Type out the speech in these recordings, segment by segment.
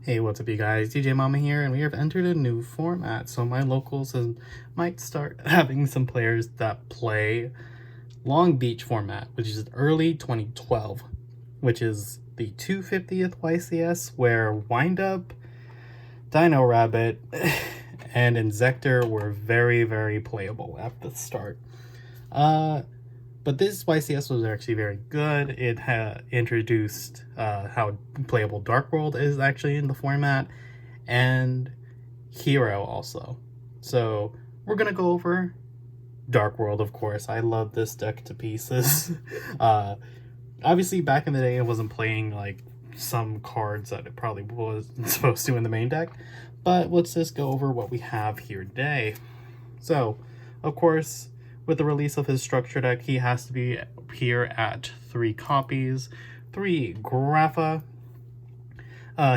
Hey, what's up you guys? DJMama here, and we have entered a new format. So my locals might start having some players that play Long Beach format, which is early 2012, which is the 250th YCS, where Wind-up, Dino Rabbit, and Inzektor were very, very playable at the start. But this YCS was actually very good. It introduced how playable Dark World is actually in the format, and Hero also. So we're gonna go over Dark World, of course. I love this deck to pieces. Obviously, back in the day, I wasn't playing like some cards that it probably was supposed to in the main deck, but let's just go over what we have here today. So, of course, with the release of his structure deck, he has to be here at 3 copies, 3 Grapha.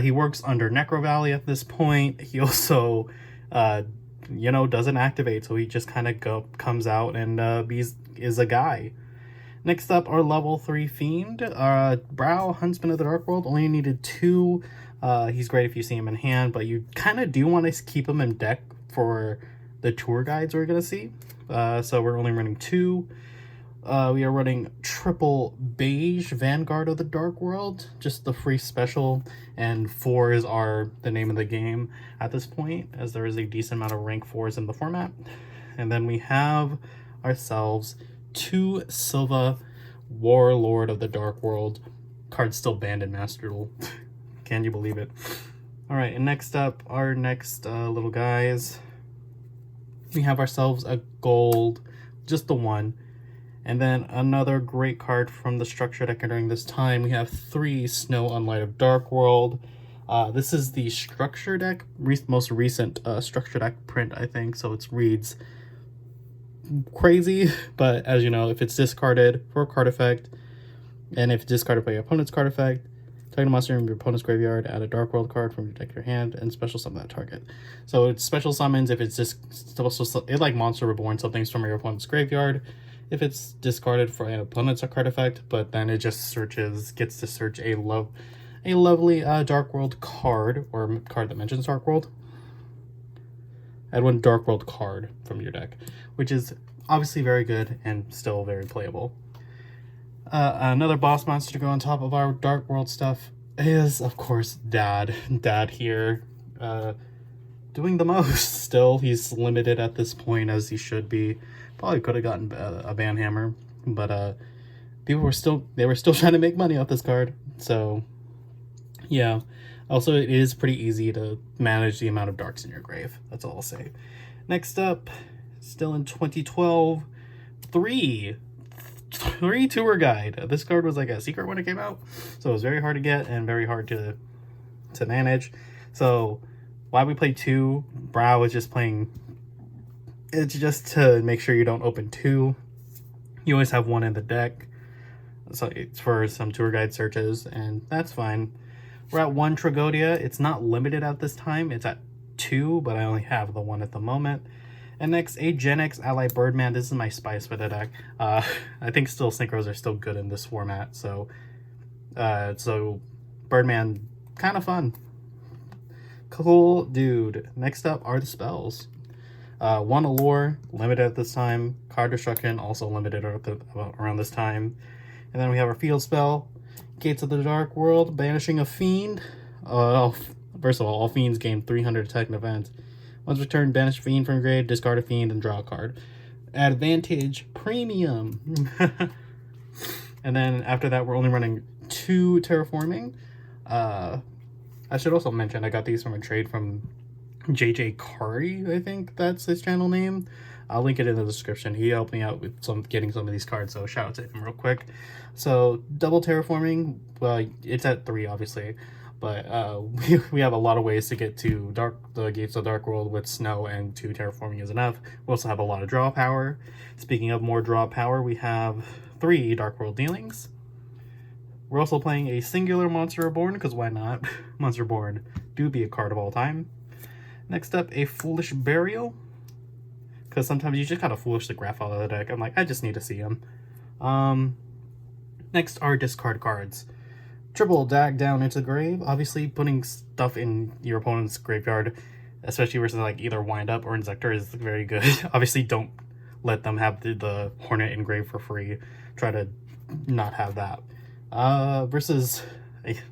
He works under Necro Valley at this point. He also, doesn't activate, so he just kind of comes out and is a guy. Next up, our level 3 Fiend. Brow, Huntsman of the Dark World, only needed 2. He's great if you see him in hand, but you kind of do want to keep him in deck for the tour guides we're going to see. So we're only running 2. We are running triple beige Vanguard of the Dark World, just the free special, and 4s are the name of the game at this point, as there is a decent amount of rank 4s in the format. And then we have ourselves 2 Silva Warlord of the Dark World. Card's still banned in Master Duel. Can you believe it? Alright, and next up, our next little guys. We have ourselves a gold, just the 1. And then another great card from the structure deck during this time. We have 3 Snow on Light of Dark World. This is the structure deck, most recent structure deck print, I think. So it reads crazy, but as you know, if it's discarded for a card effect, and if discarded by your opponent's card effect, target a monster in your opponent's graveyard, add a Dark World card from your deck to your hand, and special summon that target. So it's special summons if it's just it like Monster Reborn, some things from your opponent's graveyard. If it's discarded for an opponent's card effect, but then it just gets to search a lovely Dark World card, or card that mentions Dark World. Add 1 Dark World card from your deck, which is obviously very good and still very playable. Another boss monster to go on top of our Dark World stuff is, of course, Dad. Dad here, doing the most still. He's limited at this point, as he should be. Probably could have gotten a Banhammer, but people were still trying to make money off this card. So, yeah. Also, it is pretty easy to manage the amount of darks in your grave. That's all I'll say. Next up, still in 2012, 3 tour guide. This card was like a secret when it came out, so it was very hard to get and very hard to manage. So why we play 2, Brow is just playing, it's just to make sure you don't open 2. You always have 1 in the deck, so it's for some tour guide searches, and that's fine. We're at 1 Tragodia. It's not limited at this time. It's at 2, but I only have the 1 at the moment. And next, a Gen X Ally Birdman. This is my spice for the deck. I think still synchros are still good in this format. So Birdman, kind of fun. Cool dude. Next up are the spells. 1 Allure, limited at this time. Card Destruction, also limited around this time. And then we have our field spell, Gates of the Dark World, Banishing a Fiend. First of all fiends gain 300 attack and event. Once returned, banish a fiend from your grave, discard a fiend, and draw a card. Advantage Premium. And then after that, we're only running 2 Terraforming. I should also mention I got these from a trade from JJ Kari, I think that's his channel name. I'll link it in the description. He helped me out with getting some of these cards, so shout out to him real quick. So double Terraforming, well, it's at 3 obviously, but we have a lot of ways to get to the Gates of Dark World with Snow, and 2 Terraforming is enough. We also have a lot of draw power. Speaking of more draw power, we have 3 Dark World Dealings. We're also playing a singular Monster Reborn, because why not? Monster Reborn do be a card of all time. Next up, a Foolish Burial, because sometimes you just kind of foolish the graph out of the deck. I'm like, I just need to see him. Next are discard cards. Triple Dag down into the grave. Obviously, putting stuff in your opponent's graveyard, especially versus like either Wind-up or Inzektor, is very good. Obviously, don't let them have the Hornet engraved for free. Try to not have that. Versus,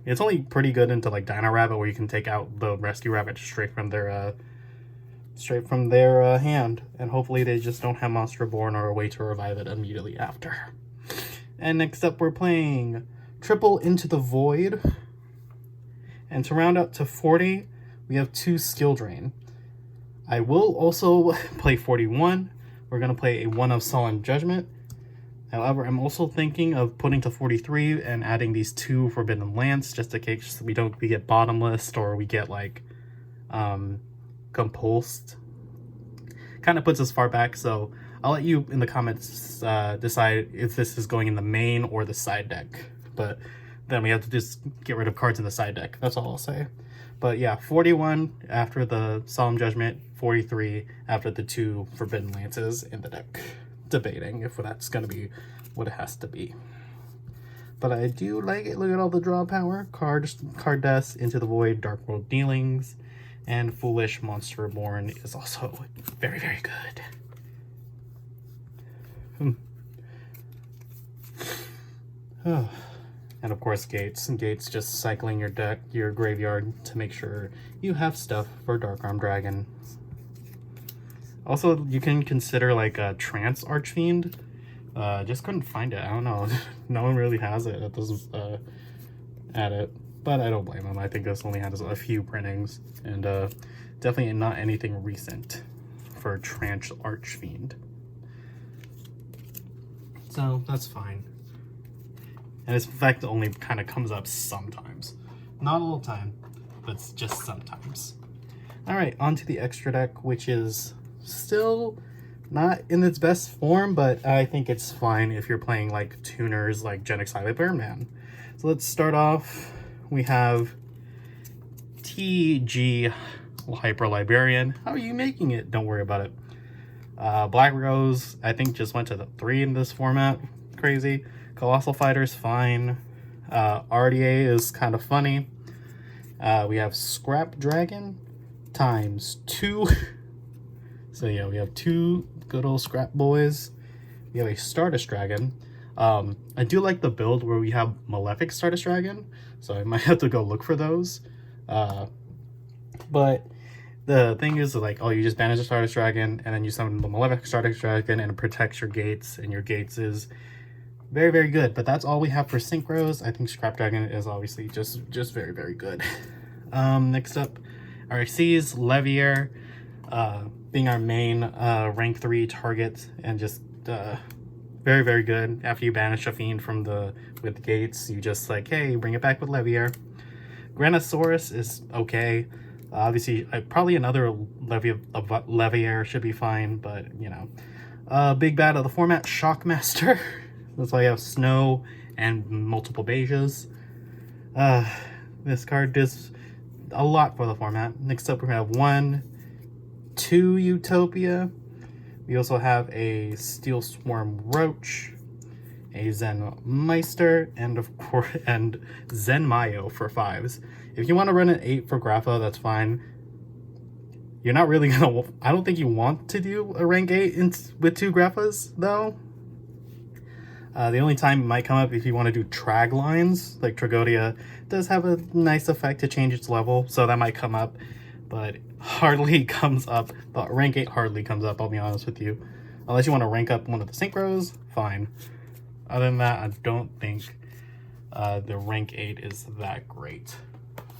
it's only pretty good into like Dino Rabbit, where you can take out the Rescue Rabbit straight from their hand, and hopefully they just don't have Monster Born or a way to revive it immediately after. And next up, we're playing Triple Into the Void. And to round out to 40, we have 2 Skill Drain. I will also play 41. We're going to play a 1 of Solemn Judgment. However, I'm also thinking of putting to 43 and adding these 2 Forbidden Lance, just in case we get bottomless or we get like compulsed. Kind of puts us far back, so I'll let you in the comments decide if this is going in the main or the side deck. But then we have to just get rid of cards in the side deck. That's all I'll say. But yeah, 41 after the Solemn Judgment, 43 after the 2 Forbidden Lances in the deck. Debating if that's going to be what it has to be. But I do like it. Look at all the draw power. Card Death, Into the Void, Dark World Dealings, and Foolish Monster Born is also very, very good. Oh. And of course Gates. Gates just cycling your graveyard to make sure you have stuff for Dark Arm Dragon. Also, you can consider like a Trance Archfiend. Just couldn't find it. I don't know. No one really has it that doesn't add it. But I don't blame them. I think this only has a few printings. And definitely not anything recent for Trance Archfiend. So that's fine. And this effect only kind of comes up sometimes. Not all the time, but it's just sometimes. Alright, on to the extra deck, which is still not in its best form, but I think it's fine if you're playing like tuners like Gen Exiled Bearman. So let's start off. We have TG Hyper Librarian. How are you making it? Don't worry about it. Black Rose, I think just went to the 3 in this format. Crazy. Colossal Fighter's fine. RDA is kind of funny. We have Scrap Dragon times 2. So yeah, we have 2 good old Scrap Boys. We have a Stardust Dragon. I do like the build where we have Malefic Stardust Dragon, so I might have to go look for those. But the thing is, like, oh, you just banish a Stardust Dragon, and then you summon the Malefic Stardust Dragon, and it protects your gates, and your gates is very, very good. But that's all we have for Synchros. I think Scrap Dragon is obviously just very, very good. Next up, RC's Levier, being our main rank 3 target, and just very, very good. After you banish a fiend from with gates, you just like, hey, bring it back with Levier. Granosaurus is okay. Obviously, probably another Levier should be fine, but you know. Big bad of the format, Shockmaster. That's why you have Snow and multiple beiges. This card does a lot for the format. Next up, we have 1, 2 Utopia. We also have a Steel Swarm Roach, a Zen Meister, and of course, and Zen Mayo for 5s. If you want to run an 8 for Grapha, that's fine. You're not really gonna. I don't think you want to do a rank 8 with 2 Graphas though. The only time it might come up if you want to do Trag lines, like Tragodia does have a nice effect to change its level, so that might come up, but hardly comes up. But rank 8 hardly comes up, I'll be honest with you. Unless you want to rank up one of the Synchros, fine. Other than that, I don't think the rank 8 is that great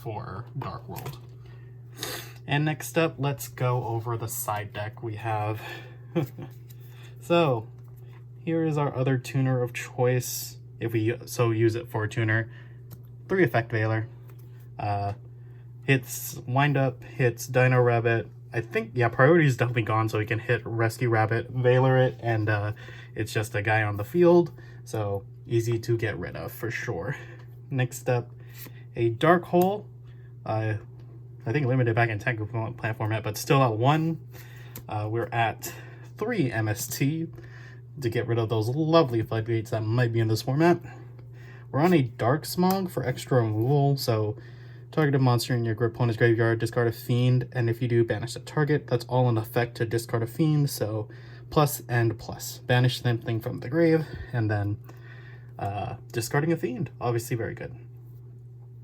for Dark World. And next up, let's go over the side deck we have. So, here is our other tuner of choice, if we so use it for a tuner. 3 Effect Veiler. Hits Wind-up, hits Dino Rabbit. I think, yeah, priority is definitely gone, so we can hit Rescue Rabbit, Veiler it, and it's just a guy on the field, so easy to get rid of for sure. Next up, a Dark Hole. I think limited back in 10 component plant format, but still at 1. We're at 3 MST to get rid of those lovely floodgates that might be in this format. We're on a Dark Smog for extra removal, so target a monster in your opponent's graveyard, discard a fiend, and if you do, banish the target. That's all in effect to discard a fiend, so plus and plus. Banish something from the grave, and then discarding a fiend. Obviously very good.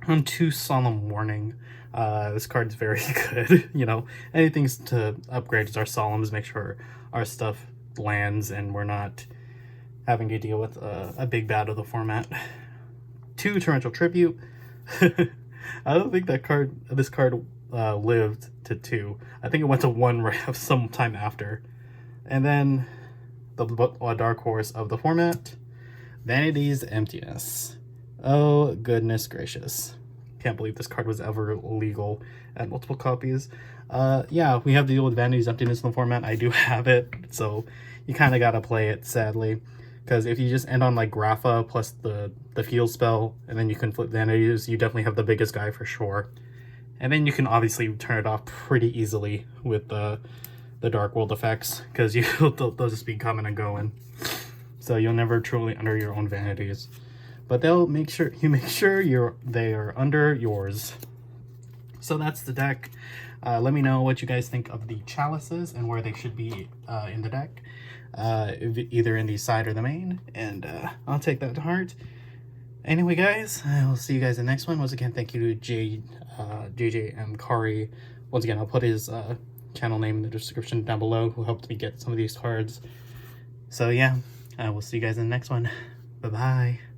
On to Solemn Warning. This card's very good. You know, anything to upgrade our Solemns, make sure our stuff lands and we're not having to deal with a big bad of the format. 2 Torrential Tribute. I don't think this card lived to 2. I think it went to 1 right sometime after. And then the dark horse of the format, Vanity's Emptiness. Oh goodness gracious. Can't believe this card was ever legal at multiple copies. Yeah, we have to deal with Vanity's Emptiness in the format. I do have it, so you kind of gotta play it, sadly. Because if you just end on like Grapha plus the field spell, and then you can flip Vanities, you definitely have the biggest guy for sure. And then you can obviously turn it off pretty easily with the Dark World effects, because they'll just be coming and going. So you'll never truly under your own Vanities. But they'll make sure they are under yours. So that's the deck. Let me know what you guys think of the chalices and where they should be in the deck. Either in the side or the main, and I'll take that to heart. Anyway, guys, I will see you guys in the next one. Once again, thank you to JJM Kari. Once again, I'll put his channel name in the description down below, who helped me get some of these cards. So yeah, I will see you guys in the next one. Bye bye.